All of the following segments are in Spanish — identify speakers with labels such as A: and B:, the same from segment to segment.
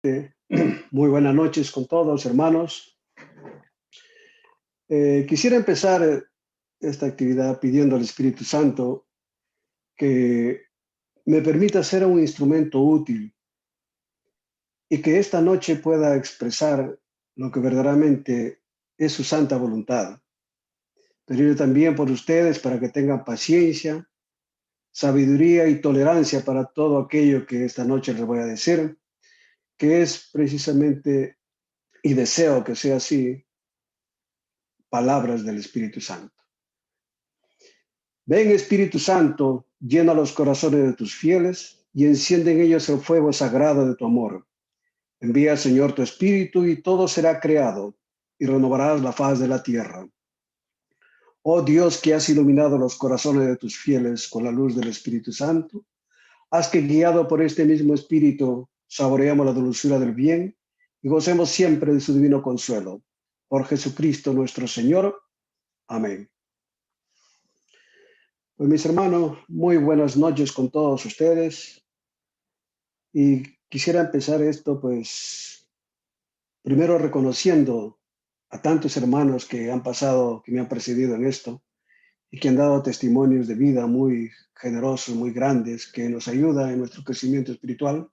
A: Muy buenas noches con todos, hermanos. Quisiera empezar esta actividad pidiendo al Espíritu Santo que me permita ser un instrumento útil y que esta noche pueda expresar lo que verdaderamente es su santa voluntad. Pedir también por ustedes para que tengan paciencia, sabiduría y tolerancia para todo aquello que esta noche les voy a decir, que es precisamente, y deseo que sea así, palabras del Espíritu Santo. Ven, Espíritu Santo, llena los corazones de tus fieles y enciende en ellos el fuego sagrado de tu amor. Envía, Señor, tu Espíritu y todo será creado y renovarás la faz de la tierra. Oh Dios, que has iluminado los corazones de tus fieles con la luz del Espíritu Santo, haz que, guiado por este mismo Espíritu, saboreemos la dulzura del bien y gocemos siempre de su divino consuelo. Por Jesucristo nuestro Señor. Amén. Pues mis hermanos, muy buenas noches con todos ustedes. Y quisiera empezar esto, pues, primero reconociendo a tantos hermanos que han pasado, que me han precedido en esto y que han dado testimonios de vida muy generosos, muy grandes, que nos ayuda en nuestro crecimiento espiritual.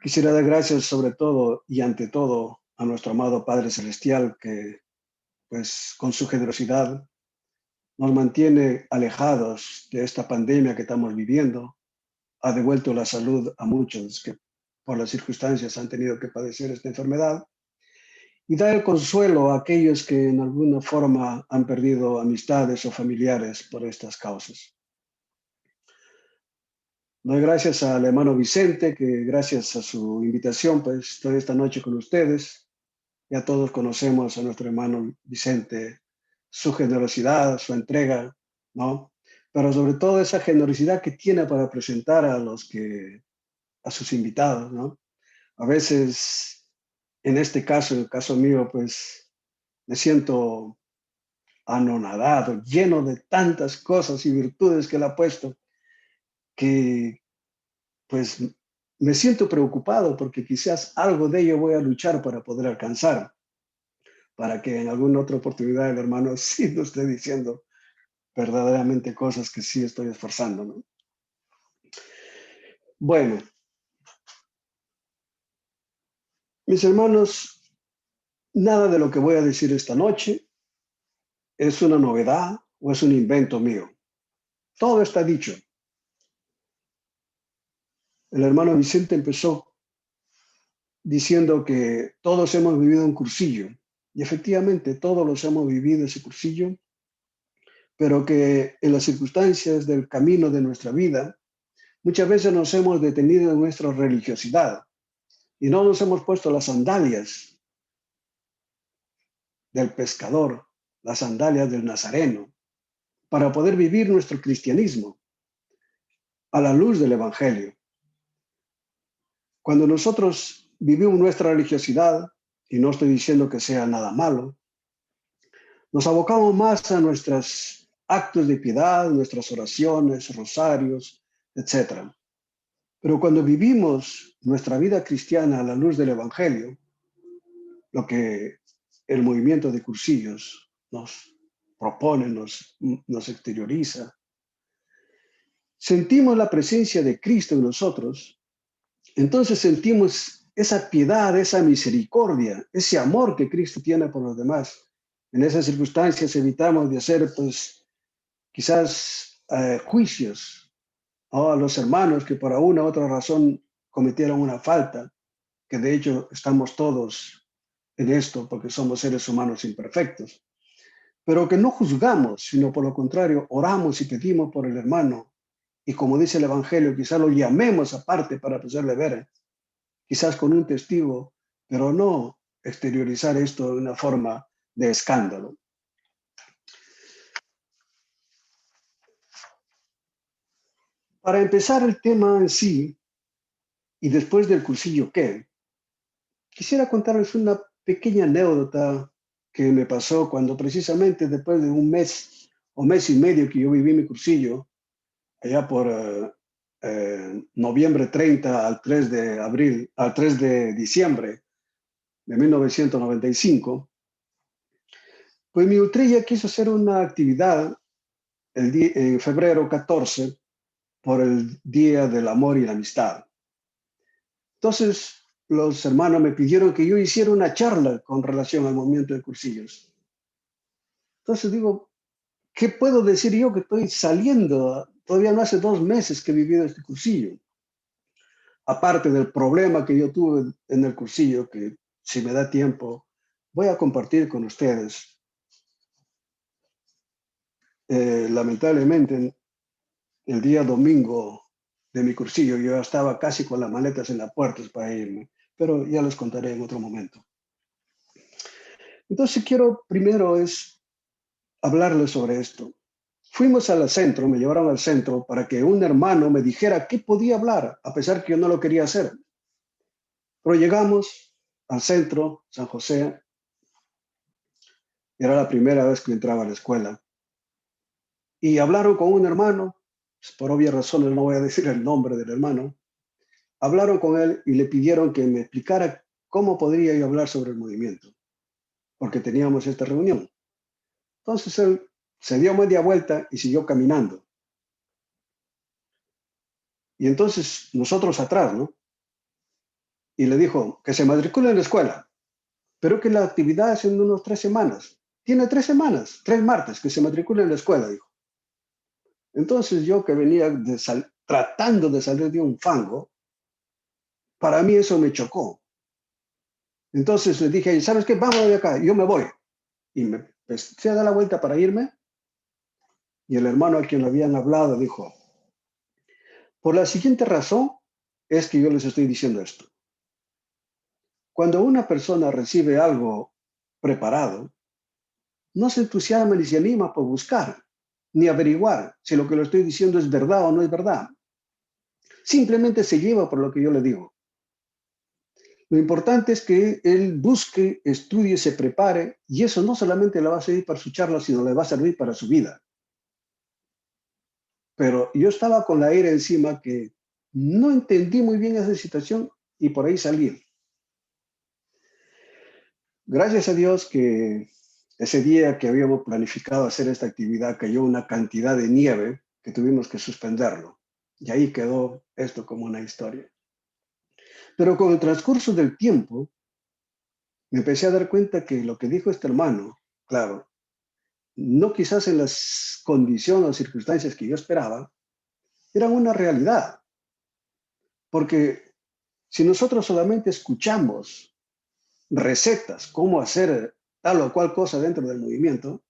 A: Quisiera dar gracias sobre todo y ante todo a nuestro amado Padre Celestial, que, pues, con su generosidad nos mantiene alejados de esta pandemia que estamos viviendo. Ha devuelto la salud a muchos que por las circunstancias han tenido que padecer esta enfermedad y da el consuelo a aquellos que en alguna forma han perdido amistades o familiares por estas causas. Doy gracias al hermano Vicente, que gracias a su invitación, pues estoy esta noche con ustedes. Ya todos conocemos a nuestro hermano Vicente, su generosidad, su entrega, ¿no? Pero sobre todo esa generosidad que tiene para presentar a sus invitados, ¿no? A veces, en este caso, en el caso mío, pues me siento anonadado, lleno de tantas cosas y virtudes que él ha puesto, que pues me siento preocupado porque quizás algo de ello voy a luchar para poder alcanzar, para que en alguna otra oportunidad el hermano sí nos esté diciendo verdaderamente cosas que sí estoy esforzando, ¿no? Bueno, mis hermanos, nada de lo que voy a decir esta noche es una novedad o es un invento mío. Todo está dicho. El hermano Vicente empezó diciendo que todos hemos vivido un cursillo, y efectivamente todos los hemos vivido ese cursillo, pero que en las circunstancias del camino de nuestra vida, muchas veces nos hemos detenido en nuestra religiosidad y no nos hemos puesto las sandalias del pescador, las sandalias del nazareno, para poder vivir nuestro cristianismo a la luz del Evangelio. Cuando nosotros vivimos nuestra religiosidad, y no estoy diciendo que sea nada malo, nos abocamos más a nuestros actos de piedad, nuestras oraciones, rosarios, etc. Pero cuando vivimos nuestra vida cristiana a la luz del Evangelio, lo que el movimiento de cursillos nos propone, nos exterioriza, sentimos la presencia de Cristo en nosotros, entonces sentimos esa piedad, esa misericordia, ese amor que Cristo tiene por los demás. En esas circunstancias evitamos de hacer, pues, quizás juicios, ¿no?, a los hermanos que por una u otra razón cometieron una falta, que de hecho estamos todos en esto porque somos seres humanos imperfectos, pero que no juzgamos, sino por lo contrario, oramos y pedimos por el hermano. Y como dice el Evangelio, quizás lo llamemos aparte para hacerle ver, quizás con un testigo, pero no exteriorizar esto de una forma de escándalo. Para empezar el tema en sí, y después del cursillo ¿qué? Quisiera contarles una pequeña anécdota que me pasó cuando precisamente después de un mes o mes y medio que yo viví mi cursillo, allá por noviembre 30 al 3 de abril, al 3 de diciembre de 1995, pues mi ultrilla quiso hacer una actividad en febrero 14 por el Día del Amor y la Amistad. Entonces, los hermanos me pidieron que yo hiciera una charla con relación al movimiento de cursillos. Entonces digo, ¿qué puedo decir yo que estoy saliendo? Todavía no hace 2 meses que he vivido este cursillo. Aparte del problema que yo tuve en el cursillo, que si me da tiempo, voy a compartir con ustedes. Lamentablemente, el día domingo de mi cursillo, yo estaba casi con las maletas en las puertas para irme, pero ya les contaré en otro momento. Entonces quiero primero hablarles sobre esto. Fuimos al centro, me llevaron al centro para que un hermano me dijera qué podía hablar, a pesar que yo no lo quería hacer. Pero llegamos al centro, San José, era la primera vez que entraba a la escuela, y hablaron con un hermano, por obvias razones no voy a decir el nombre del hermano, hablaron con él y le pidieron que me explicara cómo podría yo hablar sobre el movimiento, porque teníamos esta reunión. Entonces él se dio media vuelta y siguió caminando. Y entonces nosotros atrás, ¿no? Y le dijo que se matricule en la escuela, pero que la actividad es en unos 3 semanas. Tiene 3 semanas, 3 martes, que se matricule en la escuela, dijo. Entonces yo que venía tratando de salir de un fango, para mí eso me chocó. Entonces le dije, ¿sabes qué? Vamos de acá, yo me voy. Y me empecé a dar la vuelta para irme, y el hermano a quien le habían hablado dijo, por la siguiente razón es que yo les estoy diciendo esto. Cuando una persona recibe algo preparado, no se entusiasma ni se anima por buscar, ni averiguar si lo que le estoy diciendo es verdad o no es verdad. Simplemente se lleva por lo que yo le digo. Lo importante es que él busque, estudie, se prepare, y eso no solamente le va a servir para su charla, sino le va a servir para su vida. Pero yo estaba con la ira encima que no entendí muy bien esa situación y por ahí salí. Gracias a Dios que ese día que habíamos planificado hacer esta actividad cayó una cantidad de nieve que tuvimos que suspenderlo. Y ahí quedó esto como una historia. Pero con el transcurso del tiempo, me empecé a dar cuenta que lo que dijo este hermano, claro, no quizás en las condiciones o circunstancias que yo esperaba, eran una realidad. Porque si nosotros solamente escuchamos recetas, cómo hacer tal o cual cosa dentro del movimiento,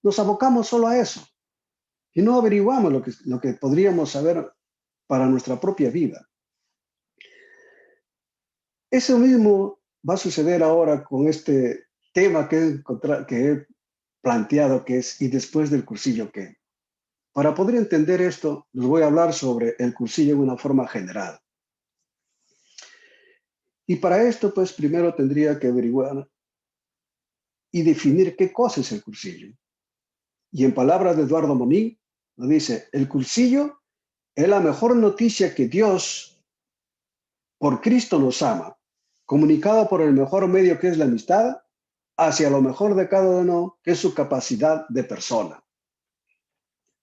A: nos abocamos solo a eso y no averiguamos lo que podríamos saber para nuestra propia vida. Eso mismo va a suceder ahora con este tema que he planteado, que es ¿y después del cursillo qué? Para poder entender esto, les voy a hablar sobre el cursillo de una forma general. Y para esto, pues primero tendría que averiguar y definir qué cosa es el cursillo. Y en palabras de Eduardo Monín, nos dice, el cursillo es la mejor noticia que Dios, por Cristo, nos ama, comunicado por el mejor medio que es la amistad, hacia lo mejor de cada uno, que es su capacidad de persona.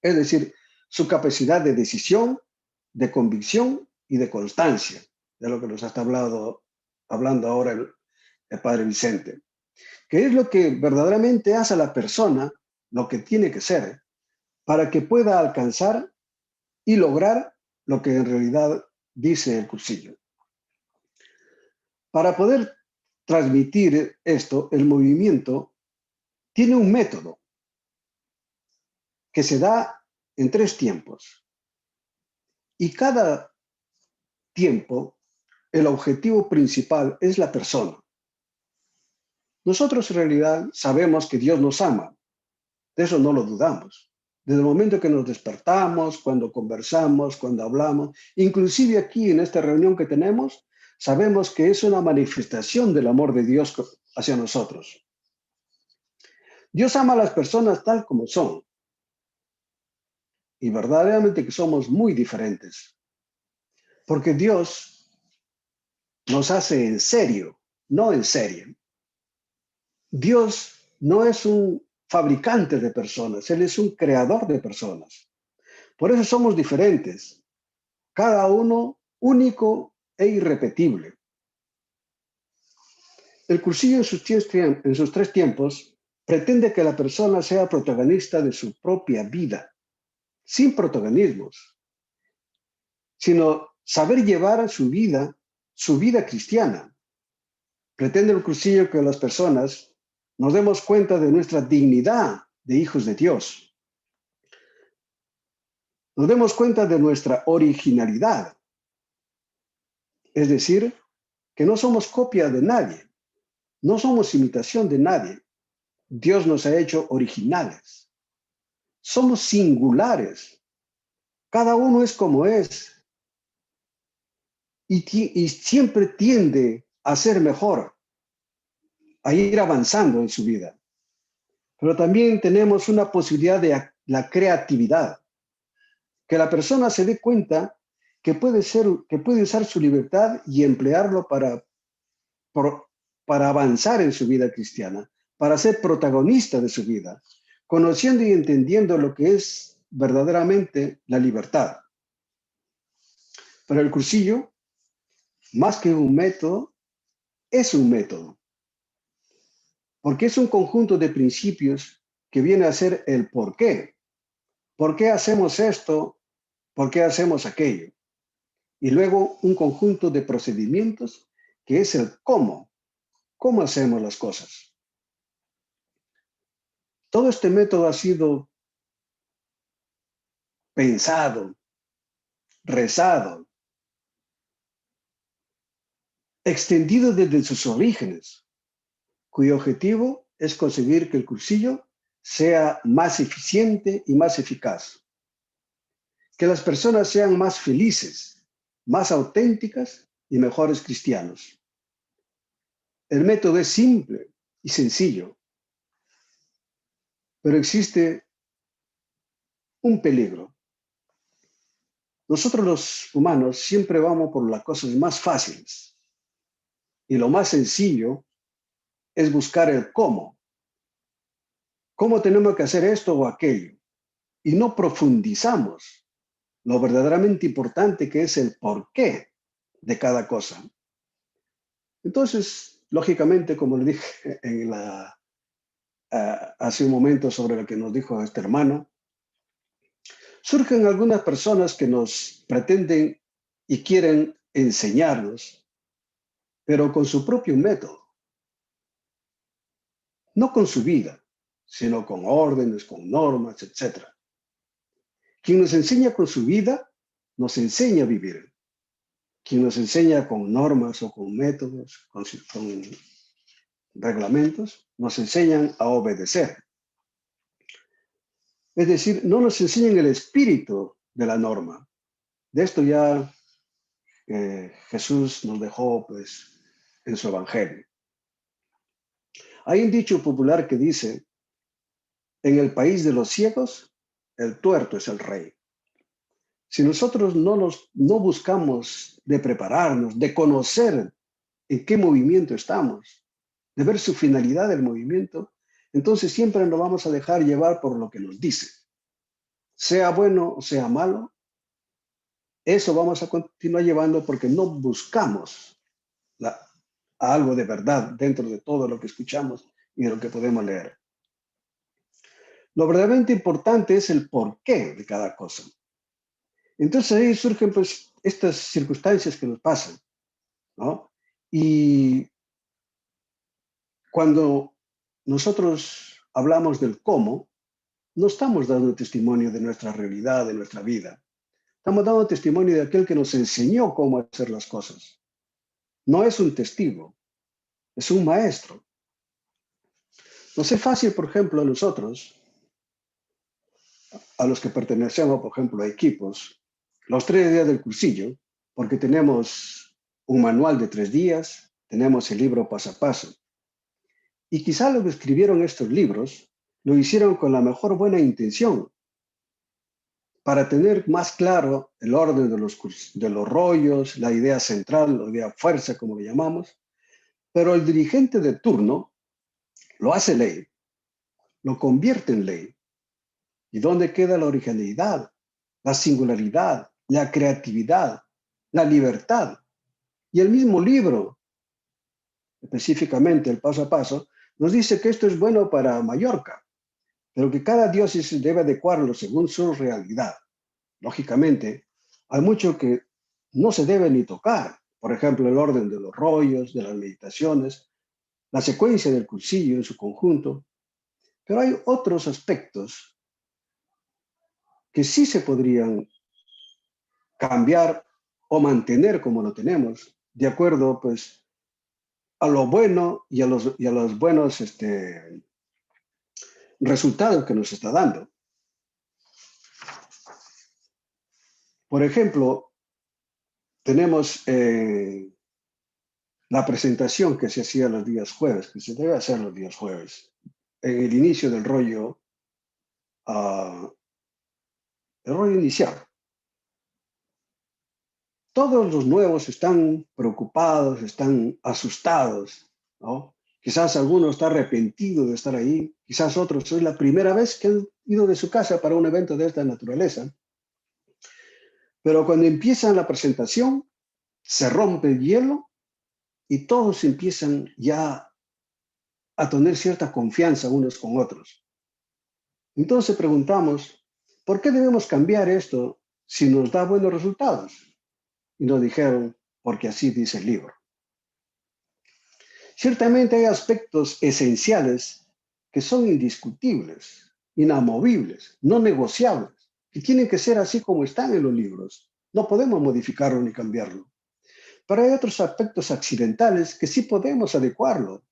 A: Es decir, su capacidad de decisión, de convicción y de constancia, de lo que nos está hablando ahora el Padre Vicente. Que es lo que verdaderamente hace a la persona lo que tiene que ser para que pueda alcanzar y lograr lo que en realidad dice el cursillo. Para poder transmitir esto, el movimiento tiene un método que se da en 3 tiempos. Y cada tiempo, el objetivo principal es la persona. Nosotros en realidad sabemos que Dios nos ama, de eso no lo dudamos. Desde el momento que nos despertamos, cuando conversamos, cuando hablamos, inclusive aquí en esta reunión que tenemos, sabemos que es una manifestación del amor de Dios hacia nosotros. Dios ama a las personas tal como son. Y verdaderamente que somos muy diferentes. Porque Dios nos hace en serio, no en serie. Dios no es un fabricante de personas, Él es un creador de personas. Por eso somos diferentes, cada uno único e irrepetible. El cursillo en sus tres tiempos pretende que la persona sea protagonista de su propia vida, sin protagonismos, sino saber llevar su vida cristiana. Pretende el cursillo que las personas nos demos cuenta de nuestra dignidad de hijos de Dios. Nos demos cuenta de nuestra originalidad, es decir, que no somos copia de nadie, no somos imitación de nadie. Dios nos ha hecho originales. Somos singulares. Cada uno es como es y siempre tiende a ser mejor, a ir avanzando en su vida. Pero también tenemos una posibilidad de la creatividad, que la persona se dé cuenta que puede usar su libertad y emplearlo para avanzar en su vida cristiana, para ser protagonista de su vida, conociendo y entendiendo lo que es verdaderamente la libertad. Pero el cursillo, más que un método, es un método, porque es un conjunto de principios que viene a ser el por qué. ¿Por qué hacemos esto? ¿Por qué hacemos aquello? Y luego un conjunto de procedimientos que es el cómo. ¿Cómo hacemos las cosas? Todo este método ha sido pensado, rezado, extendido desde sus orígenes, cuyo objetivo es conseguir que el cursillo sea más eficiente y más eficaz, que las personas sean más felices, más auténticas y mejores cristianos. El método es simple y sencillo, pero existe un peligro. Nosotros los humanos siempre vamos por las cosas más fáciles y lo más sencillo es buscar el cómo. ¿Cómo tenemos que hacer esto o aquello? Y no profundizamos lo verdaderamente importante que es el porqué de cada cosa. Entonces, lógicamente, como le dije hace un momento sobre lo que nos dijo este hermano, surgen algunas personas que nos pretenden y quieren enseñarnos, pero con su propio método, no con su vida, sino con órdenes, con normas, etc. Quien nos enseña con su vida, nos enseña a vivir. Quien nos enseña con normas o con métodos, con reglamentos, nos enseñan a obedecer. Es decir, no nos enseñan el espíritu de la norma. De esto ya Jesús nos dejó pues, en su evangelio. Hay un dicho popular que dice, en el país de los ciegos, el tuerto es el rey. Si nosotros no buscamos de prepararnos, de conocer en qué movimiento estamos, de ver su finalidad del movimiento, entonces siempre nos vamos a dejar llevar por lo que nos dice. Sea bueno o sea malo, eso vamos a continuar llevando porque no buscamos algo de verdad dentro de todo lo que escuchamos y de lo que podemos leer. Lo verdaderamente importante es el porqué de cada cosa. Entonces ahí surgen pues estas circunstancias que nos pasan, ¿no? Y cuando nosotros hablamos del cómo, no estamos dando testimonio de nuestra realidad, de nuestra vida. Estamos dando testimonio de aquel que nos enseñó cómo hacer las cosas. No es un testigo, es un maestro. Nos es fácil, por ejemplo, a nosotros, a los que pertenecemos, por ejemplo, a equipos, los 3 días del cursillo, porque tenemos un manual de 3 días, tenemos el libro paso a paso. Y quizá los que escribieron estos libros lo hicieron con la mejor buena intención. para tener más claro el orden de los rollos, la idea central, la idea fuerza, como le llamamos, pero el dirigente de turno lo hace ley, lo convierte en ley. ¿Y dónde queda la originalidad, la singularidad, la creatividad, la libertad? Y el mismo libro, específicamente el paso a paso, nos dice que esto es bueno para Mallorca, pero que cada diócesis debe adecuarlo según su realidad. Lógicamente, hay mucho que no se debe ni tocar. Por ejemplo, el orden de los rollos, de las meditaciones, la secuencia del cursillo en su conjunto. Pero hay otros aspectos que sí se podrían cambiar o mantener como lo tenemos, de acuerdo pues a lo bueno y a los buenos resultados que nos está dando. Por ejemplo, tenemos la presentación que se hacía los días jueves, que se debe hacer los días jueves, en el inicio del rollo, el rollo inicial. Todos los nuevos están preocupados, están asustados, ¿no? Quizás alguno está arrepentido de estar ahí, quizás otros es la primera vez que han ido de su casa para un evento de esta naturaleza. Pero cuando empiezan la presentación, se rompe el hielo y todos empiezan ya a tener cierta confianza unos con otros. Entonces preguntamos, ¿por qué debemos cambiar esto si nos da buenos resultados? Y nos dijeron, porque así dice el libro. Ciertamente hay aspectos esenciales que son indiscutibles, inamovibles, no negociables, que tienen que ser así como están en los libros. No podemos modificarlo ni cambiarlo. Pero hay otros aspectos accidentales que sí podemos adecuarlo.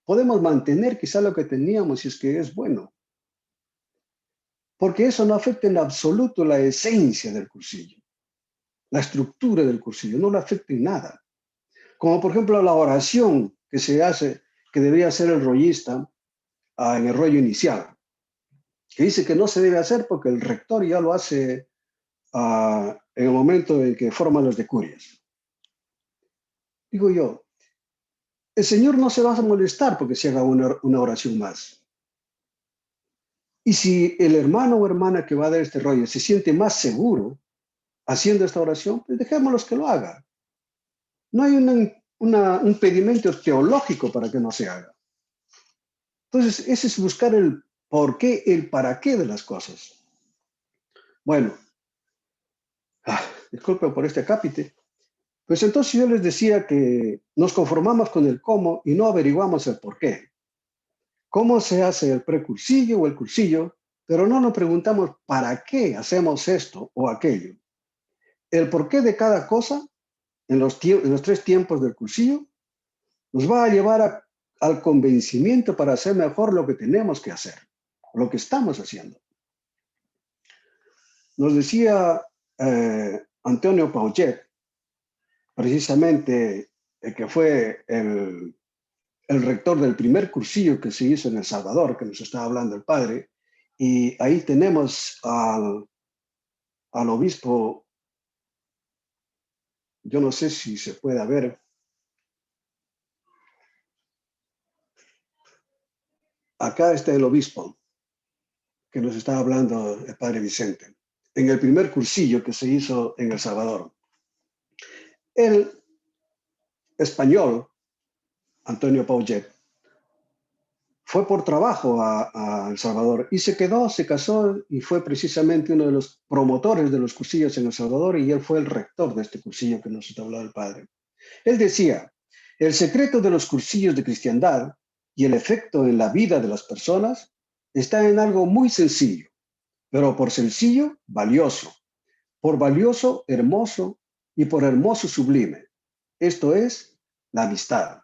A: Podemos mantener quizá lo que teníamos si es que es bueno. Porque eso no afecta en absoluto la esencia del cursillo, la estructura del cursillo, no lo afecta en nada. Como por ejemplo la oración que se hace, que debería hacer el rollista en el rollo inicial, que dice que no se debe hacer porque el rector ya lo hace en el momento en que forman los decurios. Digo yo, el Señor no se va a molestar porque se haga una oración más. Y si el hermano o hermana que va a dar este rollo se siente más seguro haciendo esta oración, pues dejémoslos que lo haga. No hay un pedimento teológico para que no se haga. Entonces, ese es buscar el por qué, el para qué de las cosas. Bueno, disculpe por este acápite. Pues entonces yo les decía que nos conformamos con el cómo y no averiguamos el por qué. ¿Cómo se hace el precursillo o el cursillo? Pero no nos preguntamos para qué hacemos esto o aquello. El porqué de cada cosa en los 3 tiempos del cursillo nos va a llevar al convencimiento para hacer mejor lo que tenemos que hacer, lo que estamos haciendo. Nos decía Antonio Pauchet, precisamente que fue el rector del primer cursillo que se hizo en El Salvador, que nos estaba hablando el padre, y ahí tenemos al obispo, yo no sé si se puede ver, acá está el obispo que nos estaba hablando el padre Vicente, en el primer cursillo que se hizo en El Salvador. El español, Antonio Pauchet, fue por trabajo a El Salvador y se quedó, se casó y fue precisamente uno de los promotores de los cursillos en El Salvador y él fue el rector de este cursillo que nos está hablando el padre. Él decía, el secreto de los cursillos de cristiandad y el efecto en la vida de las personas está en algo muy sencillo, pero por sencillo, valioso, por valioso, hermoso y por hermoso, sublime. Esto es la amistad.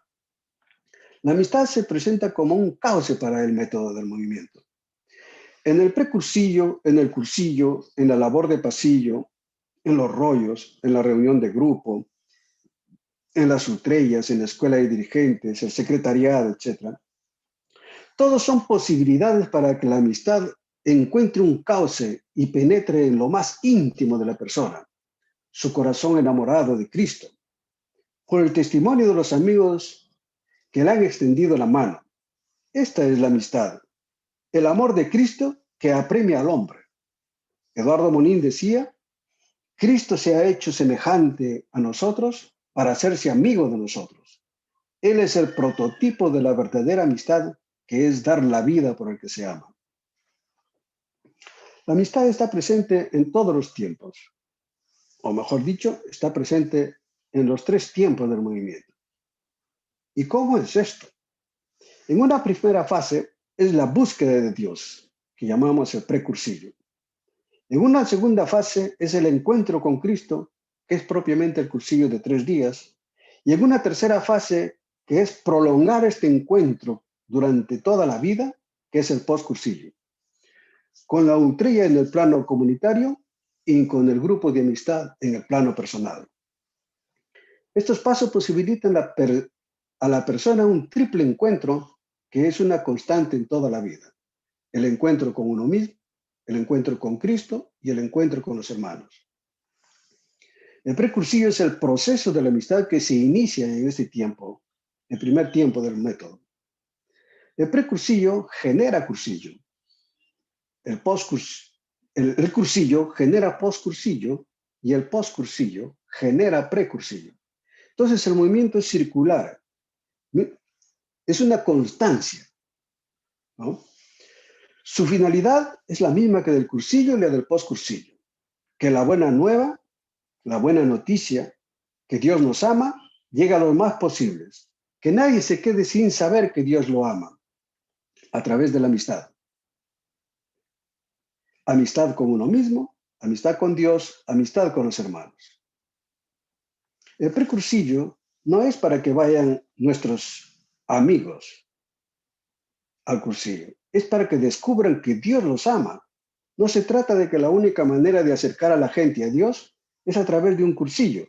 A: La amistad se presenta como un cauce para el método del movimiento. En el precursillo, en el cursillo, en la labor de pasillo, en los rollos, en la reunión de grupo, en las utrellas, en la escuela de dirigentes, el secretariado, etc. Todos son posibilidades para que la amistad encuentre un cauce y penetre en lo más íntimo de la persona, su corazón enamorado de Cristo, por el testimonio de los amigos que le han extendido la mano. Esta es la amistad, el amor de Cristo que apremia al hombre. Eduardo Monín decía, Cristo se ha hecho semejante a nosotros para hacerse amigo de nosotros. Él es el prototipo de la verdadera amistad, que es dar la vida por el que se ama. La amistad está presente en todos los tiempos, o mejor dicho, está presente en los 3 tiempos del movimiento. ¿Y cómo es esto? En una primera fase es la búsqueda de Dios, que llamamos el precursillo. En una segunda fase es el encuentro con Cristo, que es propiamente el cursillo de 3 días. Y en una tercera fase, que es prolongar este encuentro durante toda la vida, que es el postcursillo. Con la ultrilla en el plano comunitario y con el grupo de amistad en el plano personal. Estos pasos posibilitan a la persona un triple encuentro que es una constante en toda la vida. El encuentro con uno mismo, el encuentro con Cristo y el encuentro con los hermanos. El precursillo es el proceso de la amistad que se inicia en este tiempo, el primer tiempo del método. El precursillo genera cursillo. El cursillo genera postcursillo y el postcursillo genera precursillo. Entonces el movimiento es circular, es una constancia, ¿no? Su finalidad es la misma que del cursillo y la del postcursillo, que la buena nueva, la buena noticia, que Dios nos ama, llegue a los más posibles, que nadie se quede sin saber que Dios lo ama, a través de la amistad. Amistad con uno mismo, amistad con Dios, amistad con los hermanos. El precursillo no es para que vayan nuestros amigos al cursillo, es para que descubran que Dios los ama. No se trata de que la única manera de acercar a la gente a Dios es a través de un cursillo,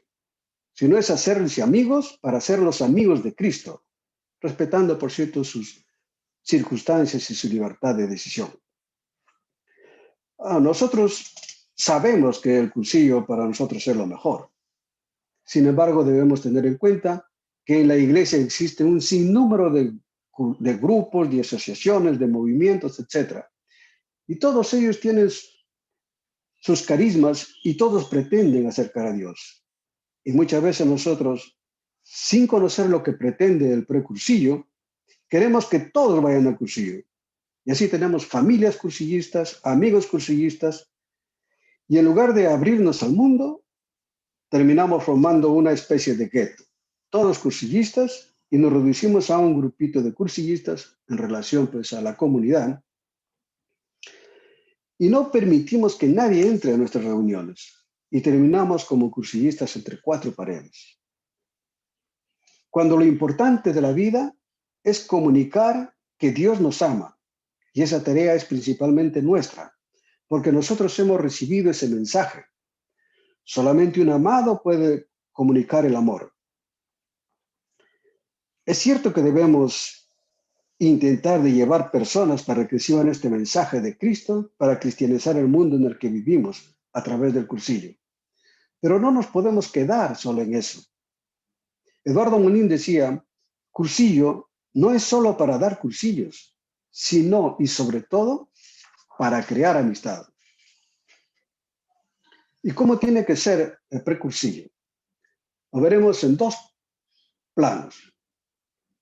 A: sino es hacerles amigos para ser los amigos de Cristo, respetando, por cierto, sus circunstancias y su libertad de decisión. Nosotros sabemos que el cursillo para nosotros es lo mejor. Sin embargo, debemos tener en cuenta que en la iglesia existe un sinnúmero de grupos, de asociaciones, de movimientos, etc. Y todos ellos tienen sus carismas y todos pretenden acercar a Dios. Y muchas veces nosotros, sin conocer lo que pretende el precursillo, queremos que todos vayan al cursillo. Y así tenemos familias cursillistas, amigos cursillistas, y en lugar de abrirnos al mundo, terminamos formando una especie de gueto. Todos cursillistas, y nos reducimos a un grupito de cursillistas en relación pues a la comunidad, y no permitimos que nadie entre a nuestras reuniones, y terminamos como cursillistas entre 4 paredes. Cuando lo importante de la vida es comunicar que Dios nos ama, y esa tarea es principalmente nuestra, porque nosotros hemos recibido ese mensaje. Solamente un amado puede comunicar el amor. Es cierto que debemos intentar de llevar personas para que reciban este mensaje de Cristo, para cristianizar el mundo en el que vivimos a través del cursillo. Pero no nos podemos quedar solo en eso. Eduardo Monín decía, cursillo no es solo para dar cursillos, sino y sobre todo para crear amistad. ¿Y cómo tiene que ser el precursillo? Lo veremos en 2 planos.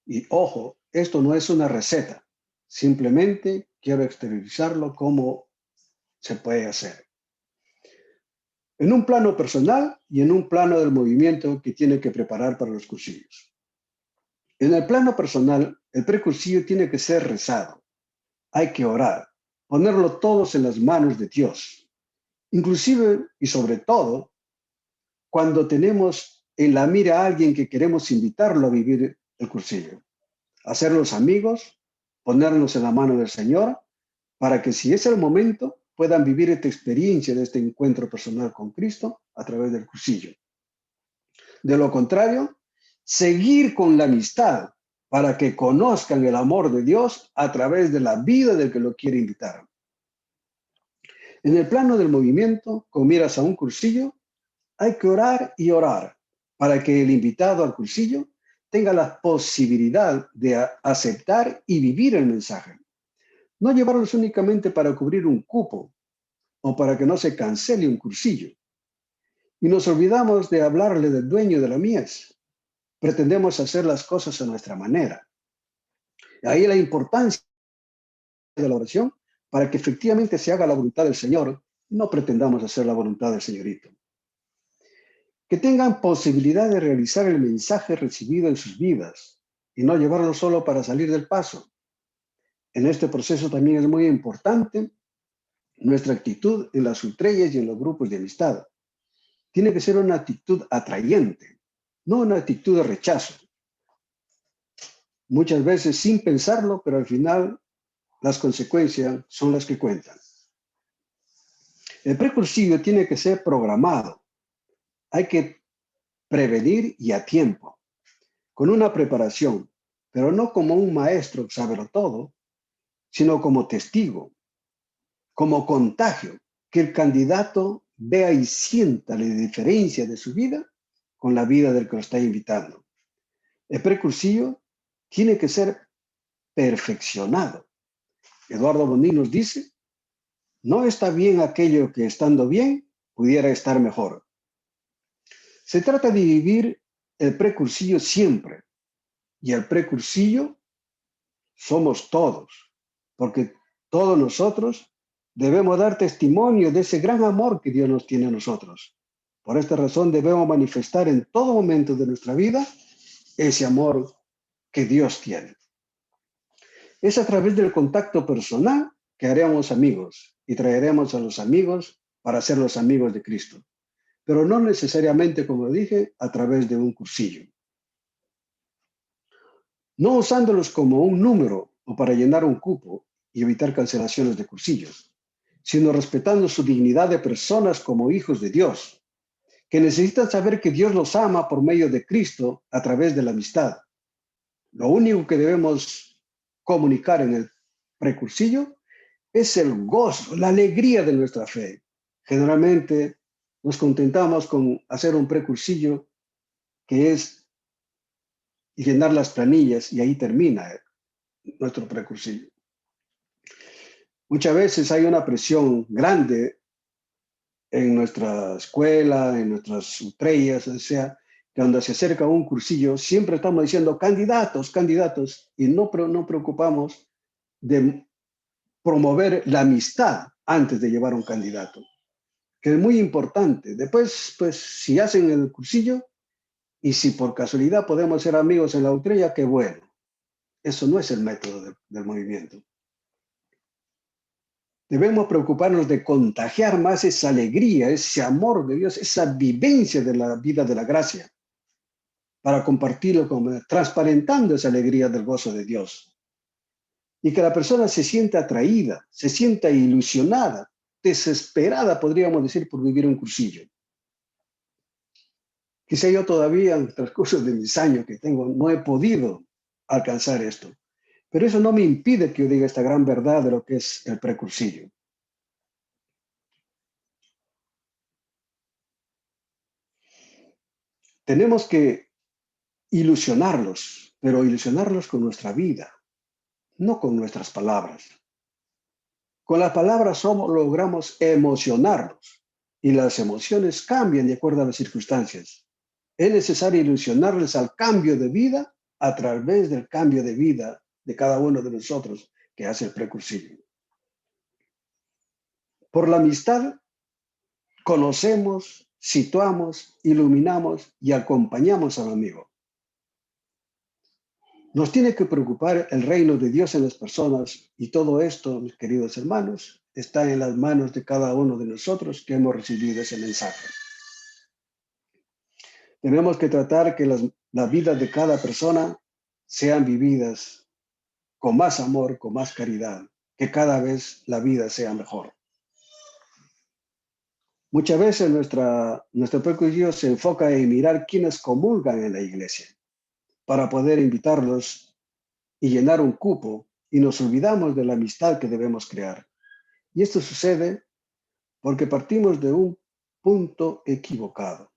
A: Y ojo, esto no es una receta, simplemente quiero exteriorizarlo como se puede hacer. En un plano personal y en un plano del movimiento que tiene que preparar para los cursillos. En el plano personal, el precursillo tiene que ser rezado. Hay que orar, ponerlo todos en las manos de Dios. Inclusive y sobre todo, cuando tenemos en la mira a alguien que queremos invitarlo a vivir el cursillo. Hacerlos amigos, ponernos en la mano del Señor, para que si es el momento, puedan vivir esta experiencia de este encuentro personal con Cristo a través del cursillo. De lo contrario, seguir con la amistad para que conozcan el amor de Dios a través de la vida del que lo quiere invitar. En el plano del movimiento, con miras a un cursillo, hay que orar y orar para que el invitado al cursillo tenga la posibilidad de aceptar y vivir el mensaje. No llevarlos únicamente para cubrir un cupo o para que no se cancele un cursillo. Y nos olvidamos de hablarle del dueño de la mies. Pretendemos hacer las cosas a nuestra manera. Ahí la importancia de la oración para que efectivamente se haga la voluntad del Señor. No pretendamos hacer la voluntad del Señorito. Que tengan posibilidad de realizar el mensaje recibido en sus vidas y no llevarlo solo para salir del paso. En este proceso también es muy importante nuestra actitud en las ultrellas y en los grupos de amistad. Tiene que ser una actitud atrayente, no una actitud de rechazo. Muchas veces sin pensarlo, pero al final las consecuencias son las que cuentan. El precursillo tiene que ser programado. Hay que prevenir y a tiempo, con una preparación, pero no como un maestro sábelo todo, sino como testigo, como contagio, que el candidato vea y sienta la diferencia de su vida con la vida del que lo está invitando. El precursillo tiene que ser perfeccionado. Eduardo Bonín nos dice, no está bien aquello que estando bien pudiera estar mejor. Se trata de vivir el precursillo siempre, y el precursillo somos todos, porque todos nosotros debemos dar testimonio de ese gran amor que Dios nos tiene a nosotros. Por esta razón debemos manifestar en todo momento de nuestra vida ese amor que Dios tiene. Es a través del contacto personal que haremos amigos y traeremos a los amigos para ser los amigos de Cristo, pero no necesariamente, como dije, a través de un cursillo. No usándolos como un número o para llenar un cupo y evitar cancelaciones de cursillos, sino respetando su dignidad de personas como hijos de Dios, que necesitan saber que Dios los ama por medio de Cristo a través de la amistad. Lo único que debemos comunicar en el precursillo es el gozo, la alegría de nuestra fe. Generalmente nos contentamos con hacer un precursillo que es llenar las planillas y ahí termina nuestro precursillo. Muchas veces hay una presión grande en nuestra escuela, en nuestras estrellas, o sea, que cuando se acerca un cursillo, siempre estamos diciendo candidatos, candidatos, y no preocupamos de promover la amistad antes de llevar un candidato, que es muy importante. Después, pues, si hacen el cursillo y si por casualidad podemos ser amigos en la estrella, qué bueno. Eso no es el método del movimiento. Debemos preocuparnos de contagiar más esa alegría, ese amor de Dios, esa vivencia de la vida de la gracia, para compartirlo transparentando esa alegría del gozo de Dios. Y que la persona se sienta atraída, se sienta ilusionada, desesperada, podríamos decir, por vivir un cursillo. Quizá yo todavía, en el transcurso de mis años que tengo, no he podido alcanzar esto. Pero eso no me impide que yo diga esta gran verdad de lo que es el precursillo. Tenemos que ilusionarlos, pero ilusionarlos con nuestra vida, no con nuestras palabras. Con las palabras logramos emocionarlos y las emociones cambian de acuerdo a las circunstancias. Es necesario ilusionarles al cambio de vida a través del cambio de vida de cada uno de nosotros que hace el precursillo. Por la amistad conocemos, situamos, iluminamos y acompañamos al amigo. Nos tiene que preocupar el reino de Dios en las personas y todo esto, mis queridos hermanos, está en las manos de cada uno de nosotros que hemos recibido ese mensaje. Tenemos que tratar que las vidas de cada persona sean vividas con más amor, con más caridad, que cada vez la vida sea mejor. Muchas veces nuestro prejuicio se enfoca en mirar quiénes comulgan en la iglesia para poder invitarlos y llenar un cupo y nos olvidamos de la amistad que debemos crear. Y esto sucede porque partimos de un punto equivocado.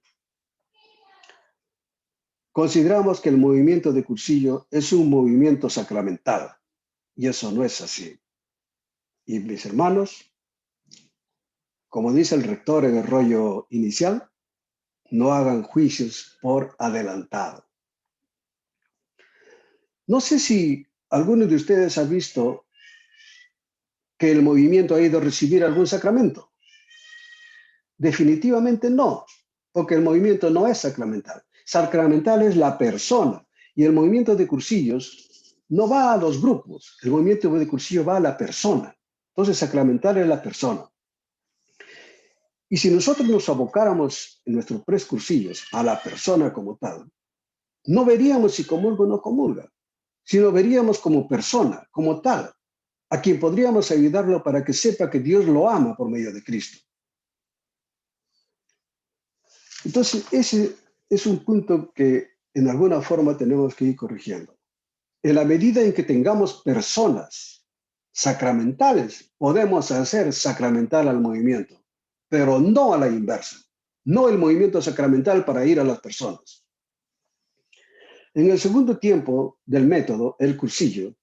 A: Consideramos que el movimiento de cursillo es un movimiento sacramental, y eso no es así. Y mis hermanos, como dice el rector en el rollo inicial, no hagan juicios por adelantado. No sé si alguno de ustedes ha visto que el movimiento ha ido a recibir algún sacramento. Definitivamente no, porque el movimiento no es sacramental. Sacramental es la persona, y el movimiento de cursillos no va a los grupos, el movimiento de cursillo va a la persona. Entonces, sacramental es la persona. Y si nosotros nos abocáramos en nuestros prescursillos a la persona como tal, no veríamos si comulga o no comulga, sino veríamos como persona, como tal, a quien podríamos ayudarlo para que sepa que Dios lo ama por medio de Cristo. Entonces, ese es un punto que en alguna forma tenemos que ir corrigiendo. En la medida en que tengamos personas sacramentales, podemos hacer sacramental al movimiento, pero no a la inversa. No el movimiento sacramental para ir a las personas. En el segundo tiempo del método, el cursillo,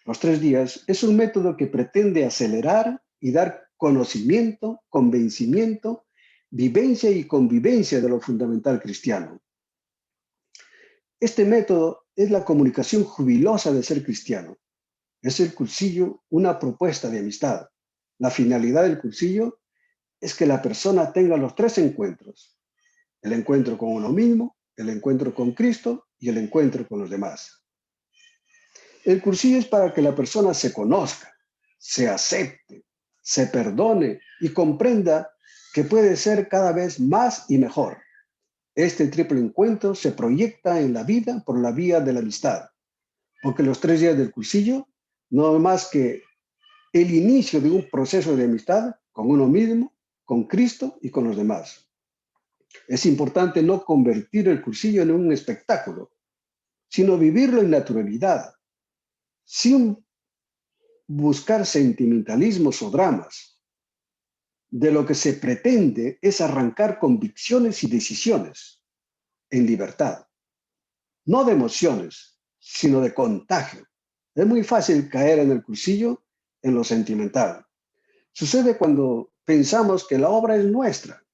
A: los 3 días, es un método que pretende acelerar y dar conocimiento, convencimiento, vivencia y convivencia de lo fundamental cristiano. Este método es la comunicación jubilosa de ser cristiano. Es el cursillo una propuesta de amistad. La finalidad del cursillo es que la persona tenga los 3 encuentros. El encuentro con uno mismo, el encuentro con Cristo y el encuentro con los demás. El cursillo es para que la persona se conozca, se acepte, se perdone y comprenda que puede ser cada vez más y mejor. Este triple encuentro se proyecta en la vida por la vía de la amistad, porque los 3 días del cursillo no es más que el inicio de un proceso de amistad con uno mismo, con Cristo y con los demás. Es importante no convertir el cursillo en un espectáculo, sino vivirlo en naturalidad, sin buscar sentimentalismos o dramas. De lo que se pretende es arrancar convicciones y decisiones en libertad, no de emociones, sino de contagio. Es muy fácil caer en el cursillo en lo sentimental. Sucede cuando pensamos que la obra es nuestra,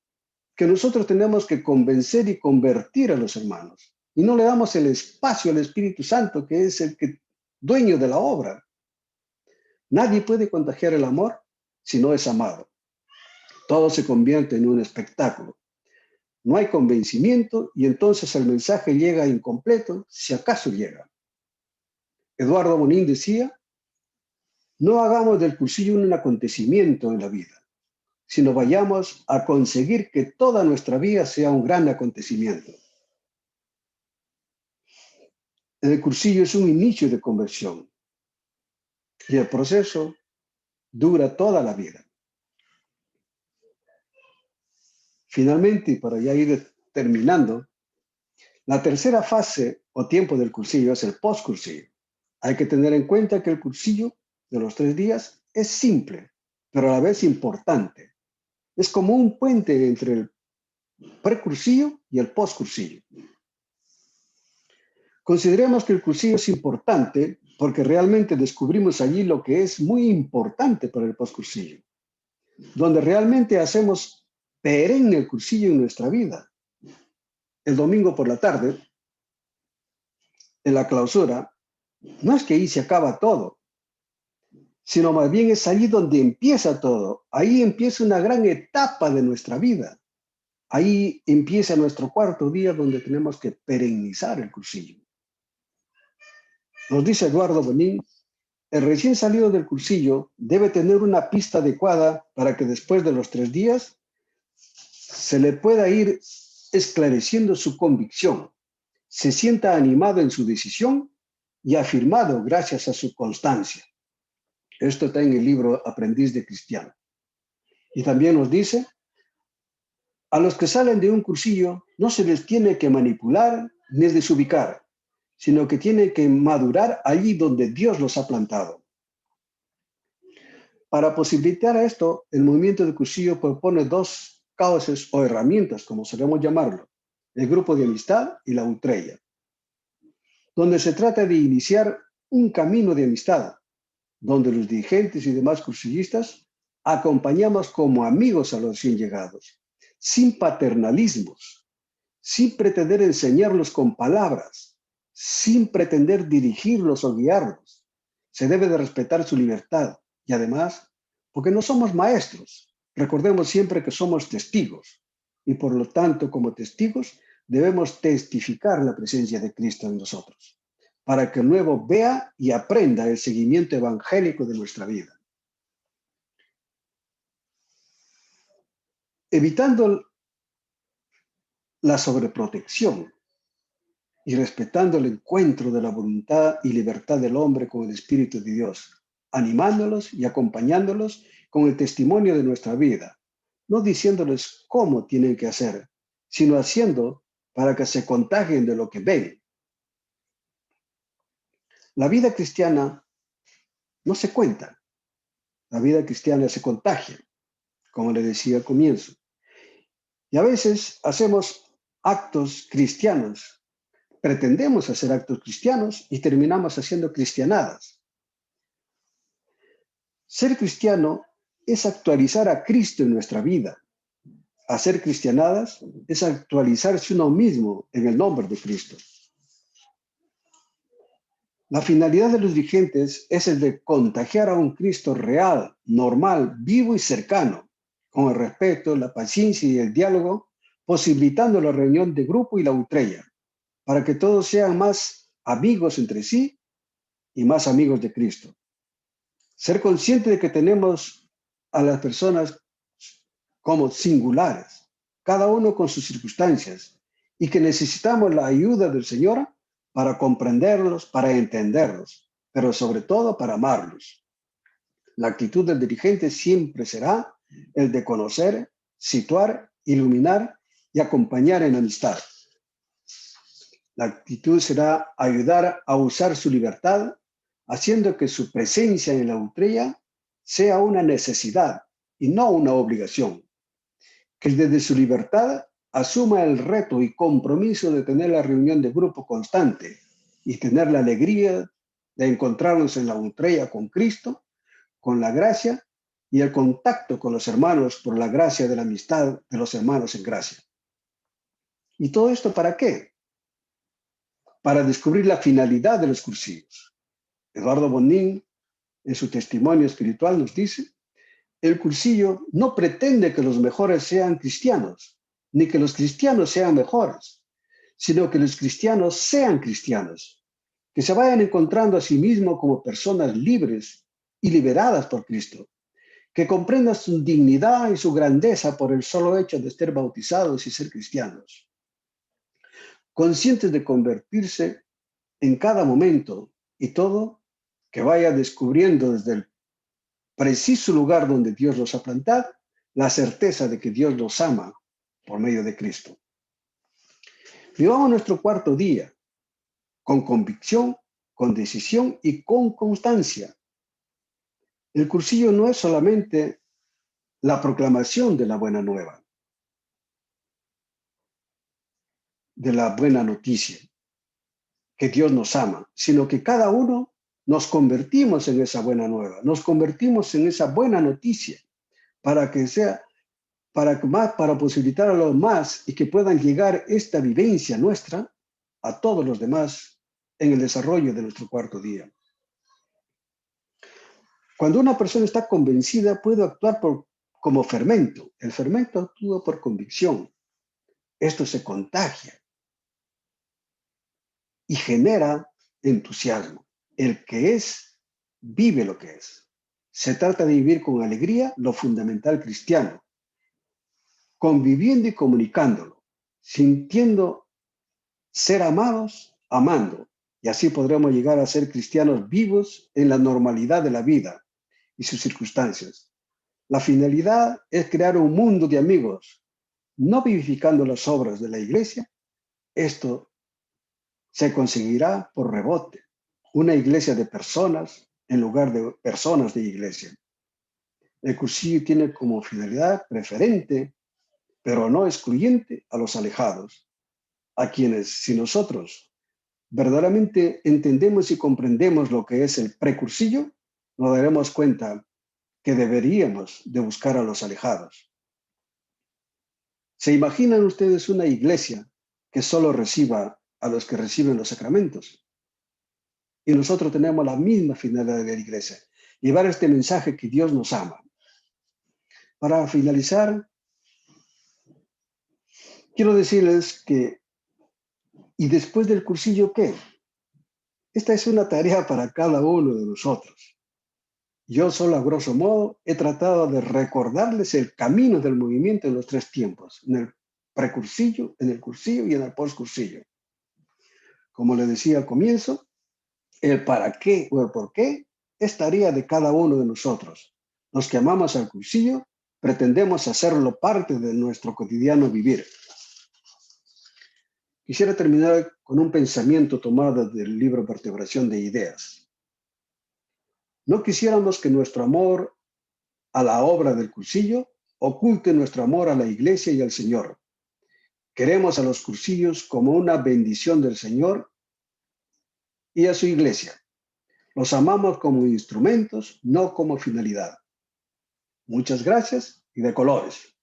A: que nosotros tenemos que convencer y convertir a los hermanos, y no le damos el espacio al Espíritu Santo, que es el dueño de la obra. Nadie puede contagiar el amor si no es amado. Todo se convierte en un espectáculo. No hay convencimiento y entonces el mensaje llega incompleto, si acaso llega. Eduardo Bonín decía, no hagamos del cursillo un acontecimiento en la vida, sino vayamos a conseguir que toda nuestra vida sea un gran acontecimiento. El cursillo es un inicio de conversión y el proceso dura toda la vida. Finalmente, para ya ir terminando, la tercera fase o tiempo del cursillo es el postcursillo. Hay que tener en cuenta que el cursillo de los 3 días es simple, pero a la vez importante. Es como un puente entre el precursillo y el postcursillo. Consideremos que el cursillo es importante porque realmente descubrimos allí lo que es muy importante para el postcursillo, donde realmente hacemos perenne el cursillo en nuestra vida. El domingo por la tarde, en la clausura, no es que ahí se acaba todo, sino más bien es allí donde empieza todo. Ahí empieza una gran etapa de nuestra vida. Ahí empieza nuestro 4.º día donde tenemos que perennizar el cursillo. Nos dice Eduardo Bonín, el recién salido del cursillo debe tener una pista adecuada para que después de los 3 días se le pueda ir esclareciendo su convicción, se sienta animado en su decisión y afirmado gracias a su constancia. Esto está en el libro Aprendiz de Cristiano. Y también nos dice, a los que salen de un cursillo no se les tiene que manipular ni desubicar, sino que tienen que madurar allí donde Dios los ha plantado. Para posibilitar esto, el movimiento de cursillo propone dos cauces o herramientas, como solemos llamarlo, el grupo de amistad y la ultrella, donde se trata de iniciar un camino de amistad, donde los dirigentes y demás cursillistas acompañamos como amigos a los recién llegados, sin paternalismos, sin pretender enseñarlos con palabras, sin pretender dirigirlos o guiarlos. Se debe de respetar su libertad y además, porque no somos maestros, recordemos siempre que somos testigos y por lo tanto como testigos debemos testificar la presencia de Cristo en nosotros, para que el nuevo vea y aprenda el seguimiento evangélico de nuestra vida. Evitando la sobreprotección y respetando el encuentro de la voluntad y libertad del hombre con el Espíritu de Dios, animándolos y acompañándolos con el testimonio de nuestra vida, no diciéndoles cómo tienen que hacer, sino haciendo para que se contagien de lo que ven. La vida cristiana no se cuenta, la vida cristiana se contagia, como le decía al comienzo. Y a veces hacemos actos cristianos, pretendemos hacer actos cristianos y terminamos haciendo cristianadas. Ser cristiano es actualizar a Cristo en nuestra vida. Hacer cristianadas es actualizarse uno mismo en el nombre de Cristo. La finalidad de los dirigentes es el de contagiar a un Cristo real, normal, vivo y cercano, con el respeto, la paciencia y el diálogo, posibilitando la reunión de grupo y la ultrella, para que todos sean más amigos entre sí y más amigos de Cristo. Ser consciente de que tenemos a las personas como singulares, cada uno con sus circunstancias, y que necesitamos la ayuda del Señor para comprenderlos, para entenderlos, pero sobre todo para amarlos. La actitud del dirigente siempre será el de conocer, situar, iluminar y acompañar en amistad. La actitud será ayudar a usar su libertad, haciendo que su presencia en la ultrella sea una necesidad y no una obligación. Que desde su libertad asuma el reto y compromiso de tener la reunión de grupo constante y tener la alegría de encontrarnos en la ultrella con Cristo, con la gracia y el contacto con los hermanos por la gracia de la amistad de los hermanos en gracia. ¿Y todo esto para qué? Para descubrir la finalidad de los cursillos. Eduardo Bonín, en su testimonio espiritual, nos dice: el cursillo no pretende que los mejores sean cristianos, ni que los cristianos sean mejores, sino que los cristianos sean cristianos, que se vayan encontrando a sí mismos como personas libres y liberadas por Cristo, que comprendan su dignidad y su grandeza por el solo hecho de ser bautizados y ser cristianos, conscientes de convertirse en cada momento y todo, que vaya descubriendo desde el preciso lugar donde Dios los ha plantado, la certeza de que Dios los ama por medio de Cristo. Vivamos nuestro cuarto día con convicción, con decisión y con constancia. El cursillo no es solamente la proclamación de la buena nueva, de la buena noticia, que Dios nos ama, sino que cada uno nos convertimos en esa buena nueva, nos convertimos en esa buena noticia para que sea para posibilitar a los más y que puedan llegar esta vivencia nuestra a todos los demás en el desarrollo de nuestro cuarto día. Cuando una persona está convencida, puede actuar como fermento. El fermento actúa por convicción. Esto se contagia y genera entusiasmo. El que es, vive lo que es. Se trata de vivir con alegría lo fundamental cristiano, conviviendo y comunicándolo, sintiendo ser amados, amando. Y así podremos llegar a ser cristianos vivos en la normalidad de la vida y sus circunstancias. La finalidad es crear un mundo de amigos, no vivificando las obras de la iglesia. Esto se conseguirá por rebote, una iglesia de personas en lugar de personas de iglesia. El cursillo tiene como finalidad preferente, pero no excluyente, a los alejados, a quienes, si nosotros verdaderamente entendemos y comprendemos lo que es el precursillo, nos daremos cuenta que deberíamos de buscar a los alejados. ¿Se imaginan ustedes una iglesia que solo reciba a los que reciben los sacramentos? Y nosotros tenemos la misma finalidad de la iglesia, llevar este mensaje que Dios nos ama. Para finalizar, quiero decirles que, ¿y después del cursillo qué? Esta es una tarea para cada uno de nosotros. Yo solo, a grosso modo, he tratado de recordarles el camino del movimiento en los tres tiempos, en el precursillo, en el cursillo y en el postcursillo. Como les decía al comienzo, el para qué o el por qué es tarea de cada uno de nosotros. Los que amamos al cursillo pretendemos hacerlo parte de nuestro cotidiano vivir. Quisiera terminar con un pensamiento tomado del libro Vertebración de Ideas. No quisiéramos que nuestro amor a la obra del cursillo oculte nuestro amor a la iglesia y al Señor. Queremos a los cursillos como una bendición del Señor y a su iglesia. Los amamos como instrumentos, no como finalidad. Muchas gracias y de colores.